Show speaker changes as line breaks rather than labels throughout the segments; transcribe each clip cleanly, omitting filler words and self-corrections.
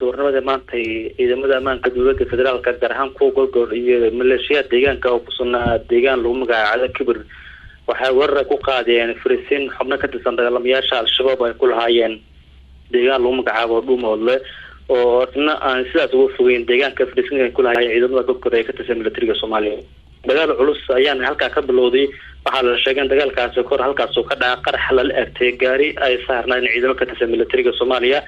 duurnimada maanta ciidamada ammaanka dowladda federaalka gaar ahaan kuwa golgol iyo maleeshiyada deegaanka oo ku sugnaa deegaan lagu magacaabo Kibir waxay warar ku qaadeen fariisin xubno ka tirsan dagaalamayaasha al-shabaab ay ku lahaayeen deegaan lagu magacaabo Dhuumoodle oo asna aan sidaas ugu fogeyn deegaanka fariisinka ku lahaayeen ciidamada golgol ee ka tirsan militariga Soomaaliya dagaal culus ayaan halka ka bilowday waxaa la sheegay dagaalkaasi kor halkaas oo ka dhacay qarax la egtay gaari ay saarnaan ciidamada ka tirsan militariga Soomaaliya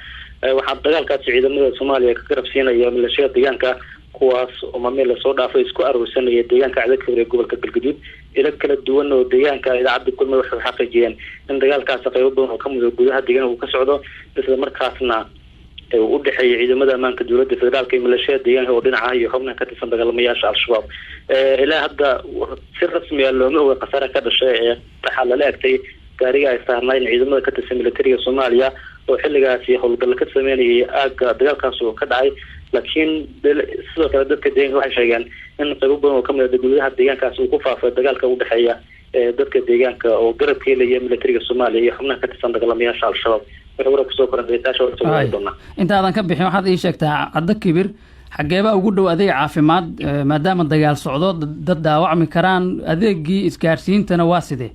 waxaa dagaalkaasi ciidamada Soomaaliya ka qarabsiinaya maleeshiyada deegaanka kuwaas oo maamul soo dhaafay isku arursanaya deegaanka cadadka ee gobolka Galgaduud ila kala duwan oo deegaanka idaacada kulmay waxay xaqiijiyeen in dagaalkaasi qayb badan oo ka mid ah gudaha deegaanka uu ka socdo isla markaasna u dhaxeeyay ciidamada ammaanka dowladda federaalka iyo maleeshiyada deegaanka oo dhinaca iyo xubnaha ka tirsan dagaalamayaasha al-shabaab ilaa hadda si rasmi ah looma oga qasaare ka dhashay ee taxal la egtay gaariga ay saarnaan ciidamada ka tirsan militariga Soomaaliya oo xilligaasi howlgal ka sameeyay aaga dagaalkaas oo ka dhacay laakiin sidoo kale dadka deegaanka waxay sheegeen in qayb badan oo ka mid ah gudaha deegaankaas uu ku faafay dagaalka u dhaxeeya dadka deegaanka oo garab ka helaya militariga Soomaaliya iyo xubnaha ka tirsan dagaalamayaasha al-shabaab
inta aadan ka bixin waxaad ii sheegtaa cadda Kibir xageeba ugu dhow adeeg caafimaad maadaama dagaal socdo dad dhaawacmi karaan adeegii isgaarsiintana waa sidee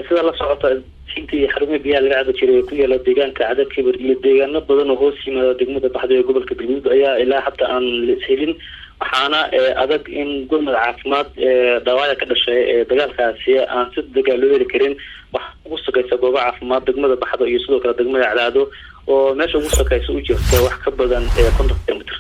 sida la socota intii xarumo biyaha laga cabo jiray ku yaala deegaanka cadda Kibir iyo deegaano badan oo hoos yimaada degmada Baxdo ee gobolka Galgaduud ayaa ilaa hadda aan la helin waxaana adag in gurmad caafimaad dhaawac ka dhashay dagaalkaasi aan si dagaal loo heli karin wax ugu sokaysa goobo caafimaad degmada Baxdo iyo sidoo kale degmada Cadaado oo meesha ugu sokaysa u jirta wax ka badan 50 kilomitir